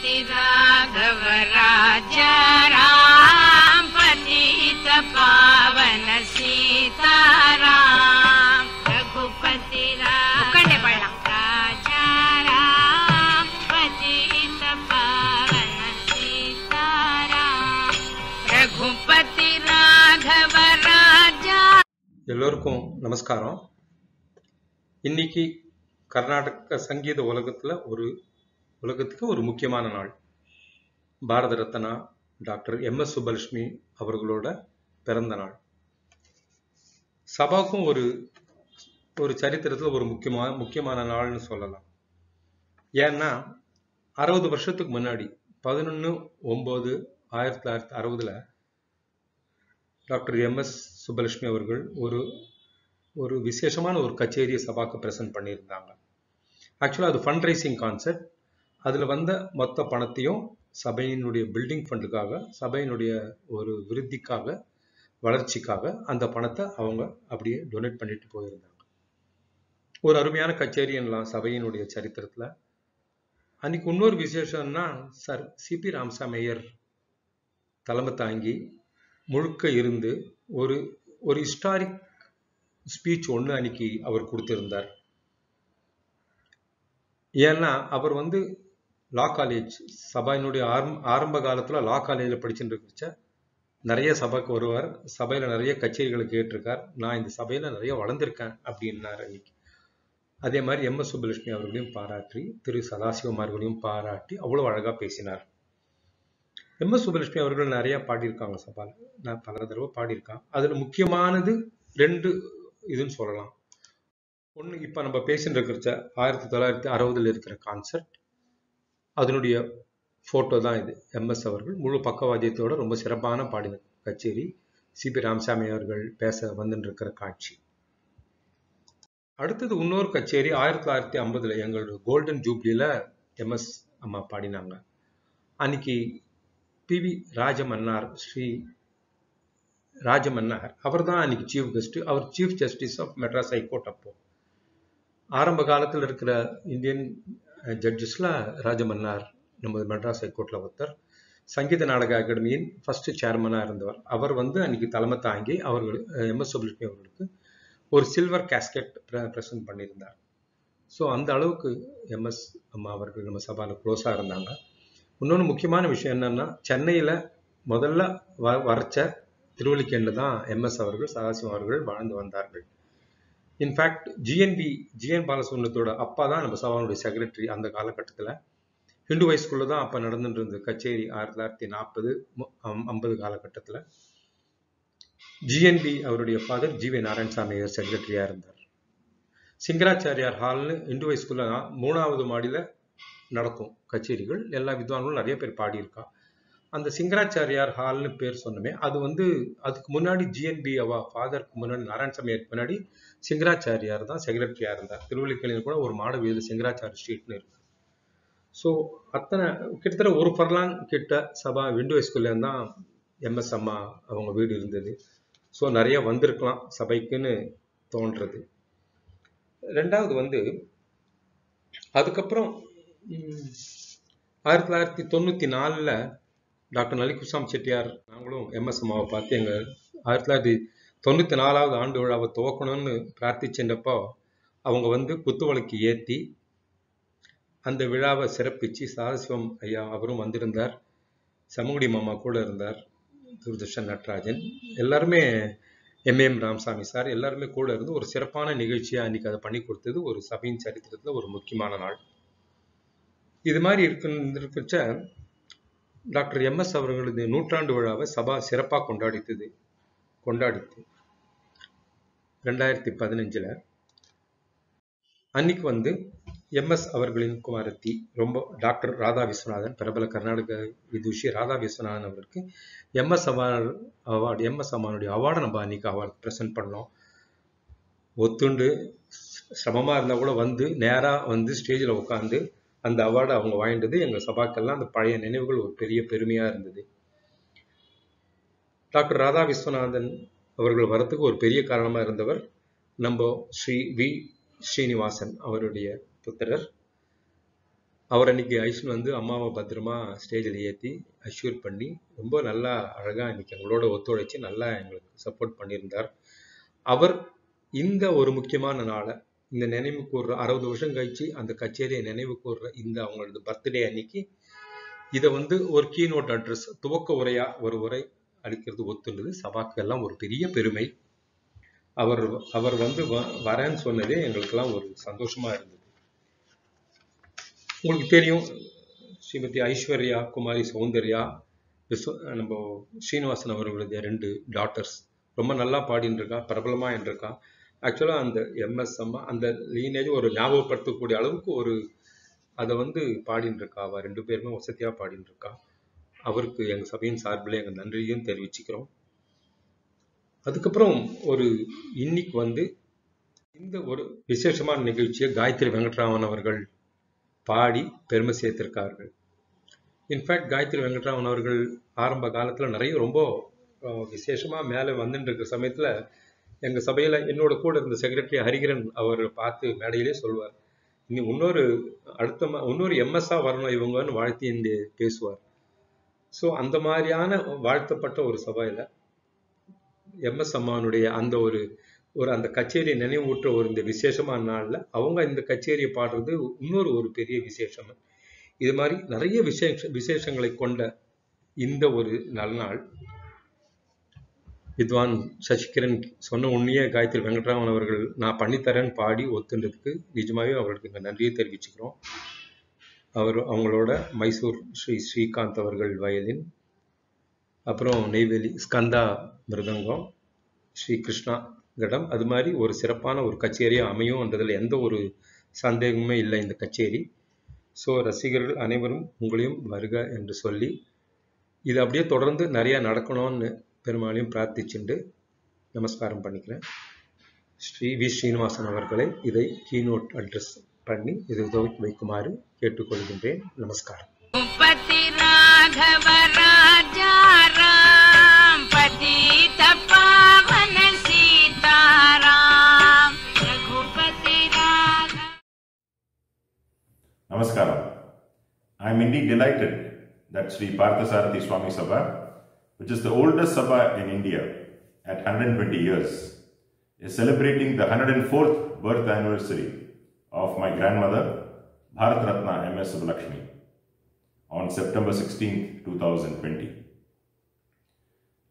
रघुपति राघव राजा राम पतित पावन सीताराम रघुपति राघव राजा राम पतित पावन सीताराम रघुपति राघव राजा। எல்லோருக்கும் நமஸ்காரம். இன்னைக்கு கர்நாடக சங்கீத உலகத்துக்கு ஒரு முக்கியமான நாள். Bharat Ratna doctor MS. சுப்பலட்சுமி அவர்களோட பிறந்த நாள். சபாவுக்கும் ஒரு சரித்திரத்தில் ஒரு முக்கியமான நாள்னு சொல்லலாம். ஏன்னா 60 வருஷத்துக்கு முன்னாடி 11/9/1960 டாக்டர் எம்.எஸ். சுப்பலட்சுமி அவர்கள் ஒரு விசேஷமான ஒரு கச்சேரியை சபாக்கு பிரசன்ட் பண்ணியிருந்தாங்க. ஆக்சுவலாக அது ஃபண்ட் ரைசிங் கான்செப்ட். அதில் வந்த மொத்த பணத்தையும் சபையினுடைய பில்டிங் ஃபண்டுக்காக, சபையினுடைய ஒரு விருத்திக்காக, வளர்ச்சிக்காக அந்த பணத்தை அவங்க அப்படியே டொனேட் பண்ணிட்டு போயிருந்தாங்க. ஒரு அருமையான கச்சேரி என்னலாம் சபையினுடைய சரித்திரத்தில். அன்னைக்கு இன்னொரு விசேஷம்னா சார் சிபி ராமசாமி ஐயர் தலைமை தாங்கி முழுக்க இருந்து ஒரு ஹிஸ்டாரிக் ஸ்பீச் ஒன்று அன்னைக்கு அவர் கொடுத்திருந்தார். ஏன்னா அவர் லா காலேஜ் சபையினுடைய ஆரம்ப காலத்தில் லா காலேஜில் படிச்சுட்டு இருந்துச்ச நிறைய சபைக்கு வருவார். சபையில் நிறைய கச்சேரிகளை கேட்டிருக்கார். நான் இந்த சபையில் நிறைய வளர்ந்துருக்கேன் அப்படின்னார் அன்னைக்கு. அதே மாதிரி எம்.எஸ். சுப்பலட்சுமி அவர்களையும் பாராட்டி, திரு சதாசிவம் அவர்களையும் பாராட்டி அவ்வளோ அழகாக பேசினார். எம்.எஸ். சுப்பலட்சுமி அவர்கள் நிறைய பாடியிருக்காங்க சபாவில். நான் பல தடவை பாடியிருக்கேன். அதில் முக்கியமானது 2 இதுன்னு சொல்லலாம். ஒன்று, இப்போ நம்ம பேசிட்டு இருக்கிற 1960 இருக்கிற கான்செர்ட், அதனுடைய ஃபோட்டோ தான் இது. எம்.எஸ். அவர்கள் முழு பக்கவாத்தியத்தோட ரொம்ப சிறப்பான பாடின கச்சேரி. சிபி ராமசாமி அவர்கள் பேச வந்துட்டு இருக்கிற காட்சி. அடுத்தது இன்னொரு கச்சேரி 1950 எங்களோட கோல்டன் ஜூப்ளியில் எம்.எஸ். அம்மா பாடினாங்க. அன்னைக்கு பி.வி. ராஜமன்னார், ஸ்ரீ ராஜமன்னார் அவர் தான் அன்னைக்கு சீஃப் கெஸ்ட். அவர் chief justice of Madras high court. அப்போ ஆரம்ப காலத்தில் இருக்கிற இந்தியன் ஜட்ஜஸ்ல ராஜமன்னார் நம்ம மெட்ராஸ் ஹைகோர்ட்ல ஒருத்தர். சங்கீத நாடக அகாடமியின் ஃபர்ஸ்ட் சேர்மனாக இருந்தவர். அவர் அன்னைக்கு தலைமை தாங்கி அவர்கள் எம்.எஸ். சுப்பலட்சுமி அவர்களுக்கு ஒரு சில்வர் கேஸ்கெட் ப்ரெசென்ட் பண்ணியிருந்தார். ஸோ அந்த அளவுக்கு எம்.எஸ். அம்மா அவர்கள் நம்ம சபாவில் க்ளோஸாக இருந்தாங்க. இன்னொன்று முக்கியமான விஷயம் என்னன்னா, சென்னையில் முதல்ல வரைச்ச திருவல்லிக்கேணில் தான் எம்.எஸ். அவர்கள், சதாசிவம் அவர்கள் வாழ்ந்து வந்தார்கள். இன்ஃபேக்ட் ஜிஎன் பாலசுப்ரமணியத்தோட அப்பா தான் நம்ம சபாவுடைய செக்ரட்டரி. அந்த காலகட்டத்தில் ஹிந்து ஹைஸ்கூலில் தான் அப்போ நடந்துட்டு இருந்தது கச்சேரி. 1940-50 காலகட்டத்தில் ஜிஎன்பி அவருடைய ஃபாதர் ஜி.வி. நாராயணசாமி செக்ரட்டரியாக இருந்தார். சிங்கராச்சாரியார் ஹால்னு ஹிந்து ஹைஸ்கூலில் 3வது மாடியில் நடக்கும் கச்சேரிகள். எல்லா வித்வான்களும் நிறைய பேர் பாடியிருக்கா. அந்த சிங்கராச்சாரியார் ஹால்னு பேர் சொன்னமே, அது அதுக்கு முன்னாடி ஜிஎன்பி ஃபாதருக்கு முன்னாடி, நாராயணசாமியாருக்கு முன்னாடி சிங்கராச்சாரியார் தான் செக்ரட்டரியா இருந்தார். திருவல்லிக்கேணியில் கூட ஒரு மாட வீடு சிங்கராச்சாரி ஸ்ட்ரீட்னு இருக்கு. ஸோ அத்தனை கிட்டத்தட்ட ஒரு ஃபர்லாங் கிட்ட சபா விண்டோ ஸ்கூல்ல தான் எம்.எஸ். அம்மா அவங்க வீடு இருந்தது. ஸோ நிறைய வந்திருக்கலாம் சபைக்குன்னு தோன்றது. ரெண்டாவது அதுக்கப்புறம் 1994 டாக்டர் நளிகுசாம் செட்டியார் நாங்களும் எம்.எஸ். அம்மாவை பார்த்து எங்கள் 1994வது ஆண்டு விழாவை துவக்கணும்னு பிரார்த்திச்சப்போ அவங்க குத்துவிளக்கு ஏற்றி அந்த விழாவை சிறப்பிச்சு, சதாசிவம் ஐயா அவரும் வந்திருந்தார், சமங்குடி மாமா கூட இருந்தார், தூர்தர்ஷன் நடராஜன், எல்லாருமே எம்.எம். ராமசாமி சார் எல்லாருமே கூட இருந்து ஒரு சிறப்பான நிகழ்ச்சியாக அன்னைக்கு அதை பண்ணி கொடுத்தது ஒரு சபையின் சரித்திரத்தில் ஒரு முக்கியமான நாள். இது மாதிரி இருக்கிறச்ச டாக்டர் எம்.எஸ். அவர்களது 100ஆண்டு விழாவை சபா சிறப்பாக கொண்டாடித்து 2015 அன்னைக்கு எம்.எஸ். அவர்களின் குமாரத்தி ரொம்ப டாக்டர் ராதா விஸ்வநாதன், பிரபல கர்நாடக விதுஷி ராதா விஸ்வநாதன் அவருக்கு எம்.எஸ். Award, M S. அம்மானுடைய அவார்டை நம்ம அன்னைக்கு அவார்டு ப்ரெசென்ட் பண்ணோம். ஒத்துண்டு சிரமமாக இருந்தால் கூட நேராக ஸ்டேஜில் உட்காந்து அந்த அவார்டை அவங்க வாங்கிட்டது எங்கள் சபாக்கெல்லாம் அந்த பழைய நினைவுகள் ஒரு பெரிய பெருமையாக இருந்தது. டாக்டர் ராதா விஸ்வநாதன் அவர்கள் வரத்துக்கு ஒரு பெரிய காரணமாக இருந்தவர் நம்ம ஸ்ரீ வி. ஸ்ரீனிவாசன் அவருடைய புத்திரர். அவர் அன்னைக்கு ஐஷன் வந்து அம்மாவை பத்திரமா ஸ்டேஜில் ஏற்றி அஷ்யூர் பண்ணி ரொம்ப நல்லா அழகாக இன்னைக்கு எங்களோட ஒத்துழைச்சி நல்லா எங்களுக்கு சப்போர்ட் பண்ணியிருந்தார். அவர் இந்த ஒரு முக்கியமான நாளை இந்த நினைவு கூர்ற 60 வருஷம் கழிச்சு அந்த கச்சேரியை நினைவு கூர்ற இந்த அவங்களோட பர்த்டே அன்னைக்கு இதை வந்து ஒரு கீநோட் அட்ரஸ் துவக்க உரையா ஒரு உரை அளிக்கிறது ஒத்துள்ளது. சபாக்கு எல்லாம் ஒரு பெரிய பெருமை. அவர் அவர் வந்து வரேன்னு சொன்னதே எங்களுக்கெல்லாம் ஒரு சந்தோஷமா இருந்தது. உங்களுக்கு தெரியும், ஸ்ரீமதி ஐஸ்வர்யா குமாரி சௌந்தர்யா நம்ம ஸ்ரீனிவாசன் அவர்களுடைய 2 டாட்டர்ஸ் ரொம்ப நல்லா பாடின்னு இருக்கா, பிரபலமா இருக்கா. ஆக்சுவலா அந்த எம்எஸ் அம்மா அந்த லீனேஜ் ஒரு ஞாபகப்படுத்தக்கூடிய அளவுக்கு ஒரு அதை வந்து பாடின்னு இருக்கா. அவ 2 பேருமே வசதியா பாடின்னு இருக்கா. அவருக்கு எங்க சபையின் சார்பில் எங்க நன்றியும் தெரிவிச்சுக்கிறோம். அதுக்கப்புறம் ஒரு இன்னைக்கு வந்து இந்த ஒரு விசேஷமான நிகழ்ச்சியை காயத்ரி வெங்கட்ராமன் அவர்கள் பாடி பெருமை சேர்த்திருக்கார்கள். இன்ஃபேக்ட் காயத்ரி வெங்கட்ராமன் அவர்கள் ஆரம்ப காலத்துல நிறைய ரொம்ப விசேஷமா மேலே வந்துட்டு இருக்கிற சமயத்துல எங்க சபையில என்னோட கூட இருந்த செக்ரட்டரி ஹரிகரன் அவர் பார்த்து மேடையிலே சொல்வார், இனி இன்னொரு எம்எஸ்ஆ வரணும் இவங்கன்னு வாழ்த்தி பேசுவார். ஸோ அந்த மாதிரியான வாழ்த்தப்பட்ட ஒரு சபையில எம்எஸ் அம்மானுடைய அந்த ஒரு அந்த கச்சேரியை நினைவூற்ற இந்த விசேஷமான நாள்ல அவங்க இந்த கச்சேரியை பாடுறது இன்னொரு ஒரு பெரிய விசேஷம். இது மாதிரி நிறைய விசேஷங்களை கொண்ட இந்த ஒரு நல்நாள் வித்வான் சசிகிரண் சொன்ன உண்மையே காயத்ரி வெங்கட்ராமன் அவர்கள் நான் பண்ணித்தரேன்னு பாடி ஒத்துன்றதுக்கு நிஜமாவே அவர்களுக்கு எங்கள் நன்றியை தெரிவிச்சுக்கிறோம். அவங்களோட மைசூர் ஸ்ரீகாந்த் அவர்கள் வயலின், அப்புறம் நெய்வேலி ஸ்கந்தா மிருதங்கம், ஸ்ரீ கிருஷ்ணா கடம், அது மாதிரி ஒரு சிறப்பான ஒரு கச்சேரியாக அமையும்ன்றதில் எந்த ஒரு சந்தேகமுமே இல்லை இந்த கச்சேரி. ஸோ ரசிகர்கள் அனைவரும் உங்களையும் வருக என்று சொல்லி இது அப்படியே தொடர்ந்து நிறையா நடக்கணும்னு பெருமாளையும் பிரார்த்திச்சுண்டு நமஸ்காரம் பண்ணிக்கிறேன். ஸ்ரீ வி ஸ்ரீனிவாசன் அவர்களை இதை கீநோட் அட்ரஸ் பண்ணி இது துவக்கி வைக்குமாறு கேட்டுக்கொள்கின்றேன். நமஸ்காரம். Namaskaram. I am indeed delighted that Sri Parthasarathy Swami Sabha, which is the oldest Sabha in India at 120 years, is celebrating the 104th birth anniversary of my grandmother, Bharat Ratna M.S. Subbalakshmi, on September 16, 2020.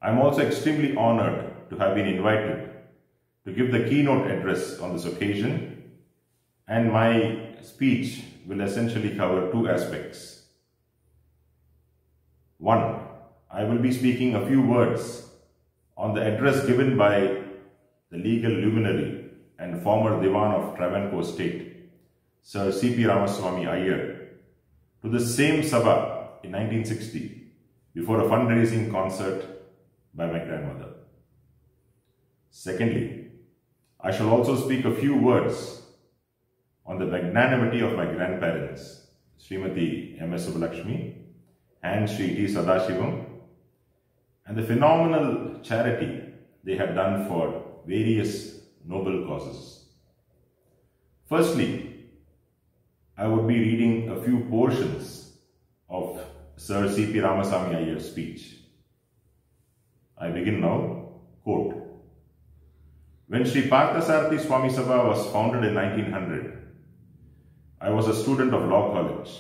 I am also extremely honored to have been invited to give the keynote address on this occasion, and my speech will essentially cover 2 aspects. One, I will be speaking a few words on the address given by the legal luminary and former Diwan of Travancore State, Sir C.P. Ramaswamy Iyer, to the same Sabha in 1960 before a fundraising concert by my grandmother. Secondly, I shall also speak a few words on the magnanimity of my grandparents, Srimati M.S. Subbalakshmi and Sri T. Sadashivam, and the phenomenal charity they have done for various noble causes. Firstly, I would be reading a few portions of Sir C.P. Ramaswamy Iyer's speech. I begin now, quote, "When Sri Parthasarathy Swami Sabha was founded in 1900, I was a student of law college,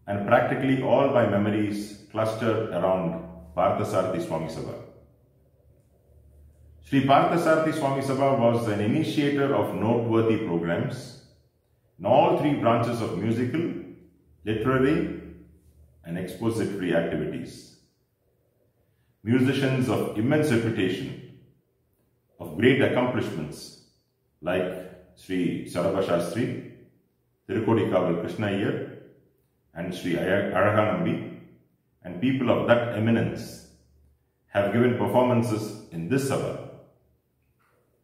and practically all my memories clustered around Parthasarathy Swami Sabha. Sri Parthasarathy Swami Sabha was an initiator of noteworthy programs in all 3 branches of musical, literary, and expository activities. Musicians of immense reputation, of great accomplishments like Sri Sarabha Shastri, Tirukodi-Kaval Krishna Iyer, and Sri Araganambi, and people of that eminence have given performances in this Sabha,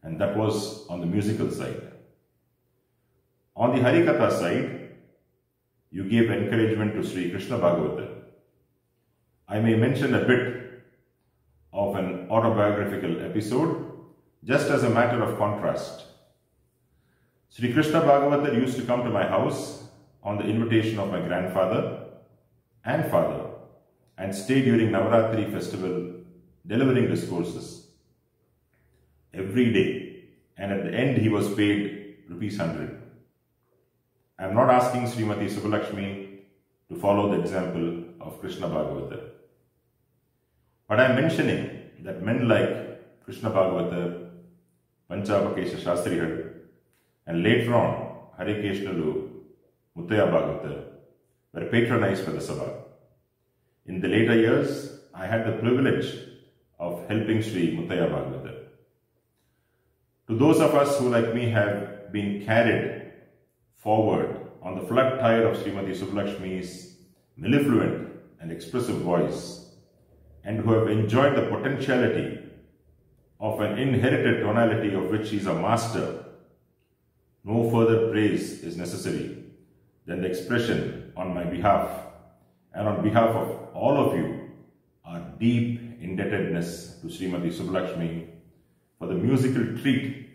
and that was on the musical side. On the Harikatha side, you gave encouragement to Sri Krishna Bhagavata. I may mention a bit of an autobiographical episode just as a matter of contrast. Sri Krishna Bhagavata used to come to my house on the invitation of my grandfather and father and stay during Navaratri festival delivering discourses every day, and at the end he was paid ₹100. I am not asking Srimati Subbulakshmi to follow the example of Krishna Bhagavatar, but I am mentioning that men like Krishna Bhagavatar, Panchabakesha Shastrigal, and later on Harikeshnalu Muttaya Bhagavatar were patronized by the Sabha. In the later years, I had the privilege of helping Sri Muttaya Bhagavatar. To those of us who, like me, have been carried forward on the flood tide of Srimati Subbulakshmi's mellifluent and expressive voice, and who have enjoyed the potentiality of an inherited tonality of which she is a master, no further praise is necessary than the expression on my behalf and on behalf of all of you our deep indebtedness to Srimati Subbulakshmi for the musical treat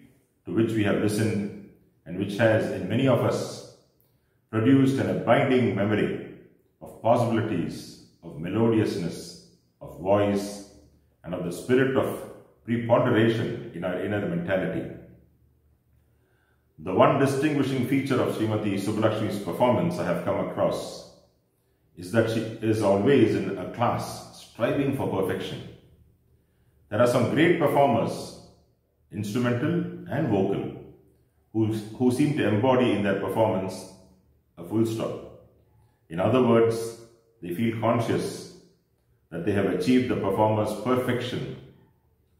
to which we have listened and which has in many of us produced an abiding memory of possibilities, of melodiousness, of voice, and of the spirit of preponderation in our inner mentality. The one distinguishing feature of Srimati Subbulakshmi's performance I have come across is that she is always in a class striving for perfection. There are some great performers, instrumental and vocal, who seem to embody in their performance a full stop. In other words, they feel conscious that they have achieved the performer's perfection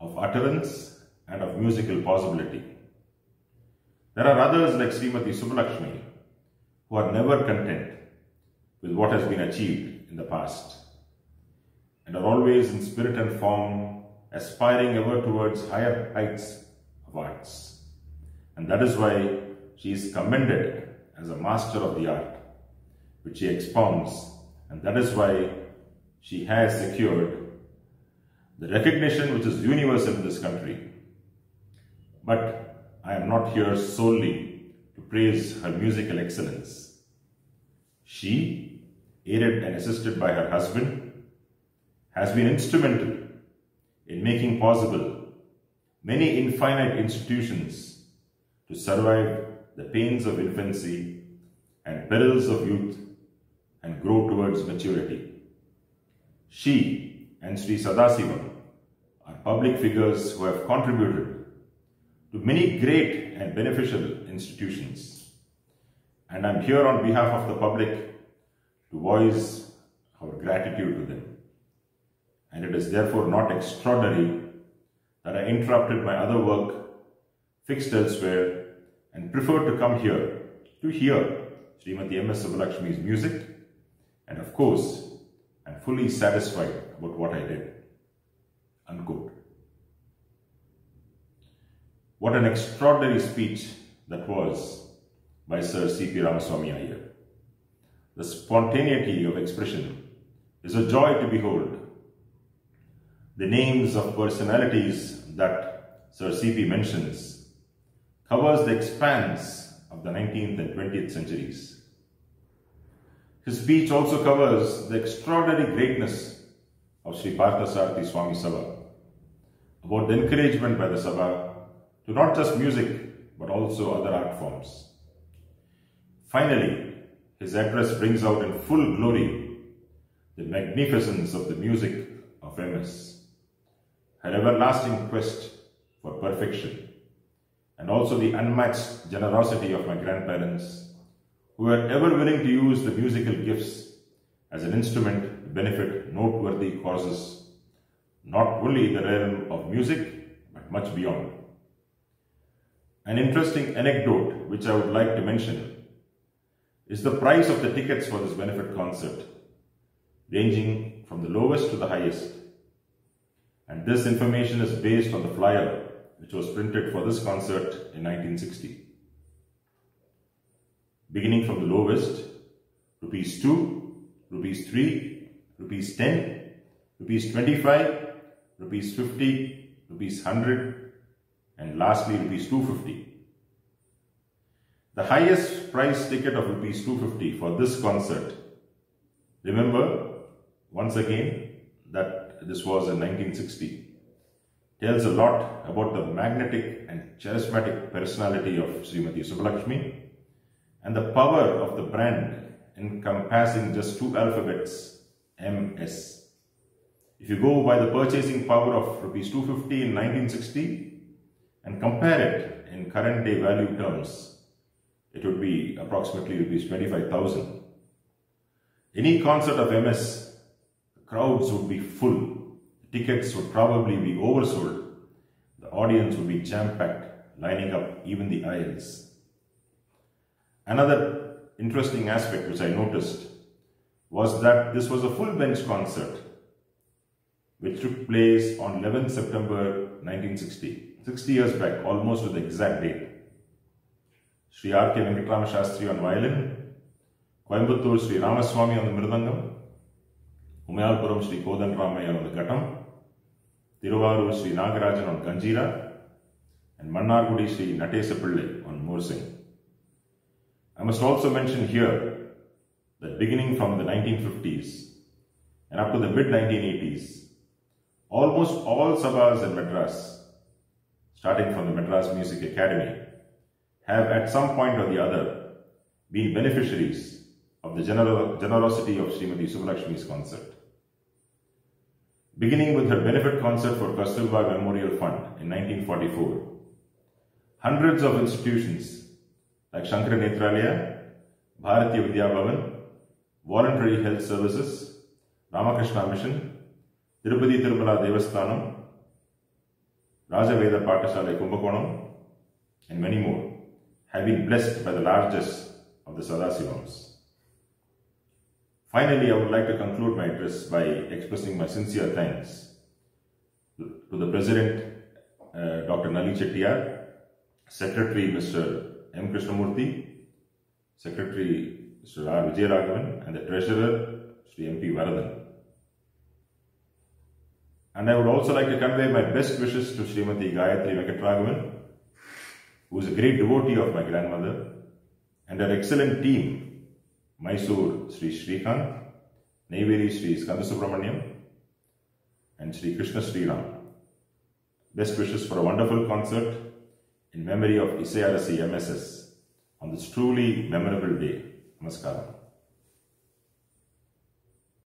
of utterance and of musical possibility. There are others like Srimati Subbulakshmi who are never content with what has been achieved in the past and are always in spirit and form aspiring ever towards higher heights of arts. And that is why she is commended as a master of the art which she expounds, and that is why she has secured the recognition which is universal in this country. But I am not here solely to praise her musical excellence. She, aided and assisted by her husband, has been instrumental in making possible many infinite institutions to survive the pains of infancy and perils of youth and grow towards maturity. She and Sri Sadasivam are public figures who have contributed to many great and beneficial institutions, and I am here on behalf of the public to voice our gratitude to them. And it is therefore not extraordinary that I interrupted my other work fixed elsewhere and preferred to come here to hear Srimati M.S. Subbulakshmi's music, and of course, I am fully satisfied about what I did." Unquote. What an extraordinary speech that was by Sir C.P. Ramaswamy Iyer. The spontaneity of expression is a joy to behold. The names of personalities that Sir C.P. mentions covers the expanse of the 19th and 20th centuries. His speech also covers the extraordinary greatness of Sri Parthasarathy Swami Sabha, about the encouragement by the Sabha to not just music but also other art forms. Finally, his address brings out in full glory the magnificence of the music of MS, her everlasting quest for perfection, and also the unmatched generosity of my grandparents, who were ever willing to use the musical gifts as an instrument to benefit noteworthy causes, not only in the realm of music, but much beyond. An interesting anecdote which I would like to mention is the price of the tickets for this benefit concert, ranging from the lowest to the highest. And this information is based on the flyer which was printed for this concert in 1960. Beginning from the lowest, rupees 2, rupees 3, rupees 10, rupees 25, rupees 50, rupees 100, and lastly rupees 250. The highest price ticket of rupees 250 for this concert. Remember, once again, that this was in 1960. Tells a lot about the magnetic and charismatic personality of Srimati Subbulakshmi and the power of the brand encompassing just 2 alphabets, MS. If you go by the purchasing power of rupees 250 in 1960 and compare it in current day value terms, it would be approximately rupees 25,000. Any concert of MS, the crowds would be full. The tickets would probably be oversold. The audience would be jam-packed, lining up even the aisles. Another interesting aspect which I noticed was that this was a full bench concert which took place on 11 September 1960, 60 years back, almost to the exact date. Sri R.K. Venkatrama Shastri on violin, Coimbatore Sri Ramaswamy on the mridangam, Umayalpuram Sri Kodan Ramaya on the ghatam, Tiruvarur Sri Nagarajan on ganjira, and Mannargudi Sri Natesa Pillai on morsing. I must also mention here that beginning from the 1950s and up to the mid-1980s, almost all sabhas in Madras, starting from the Madras Music Academy, have at some point or the other been beneficiaries of the generosity of Srimati Subbulakshmi's concert. Beginning with her benefit concert for Kasturba Memorial Fund in 1944, hundreds of institutions like Shankara Nethralaya, Bharatiya Vidya Bhavan, Voluntary Health Services, Ramakrishna Mission, Tirupati Tirumala Devasthanam, Rajaveda Pathashala Kumbakonam, and many more have been blessed by the largest of the Sadasivams. Finally, I would like to conclude my address by expressing my sincere thanks to the President, Dr. Nali Chettiar, Secretary, Mr. M. Krishnamurthy, Secretary, Mr. R. Vijayaraghavan, and the Treasurer, Sri M. P. Varadan. And I would also like to convey my best wishes to Srimati Gayatri Venkatraghavan, who is a great devotee of my grandmother, and her excellent team, Mysore Sri Srikant, Neyveli Sri Skandasubramaniam, and Sri Krishna Sriram. Best wishes for a wonderful concert in memory of Isayarasi MSS on this truly memorable day. Namaskaram.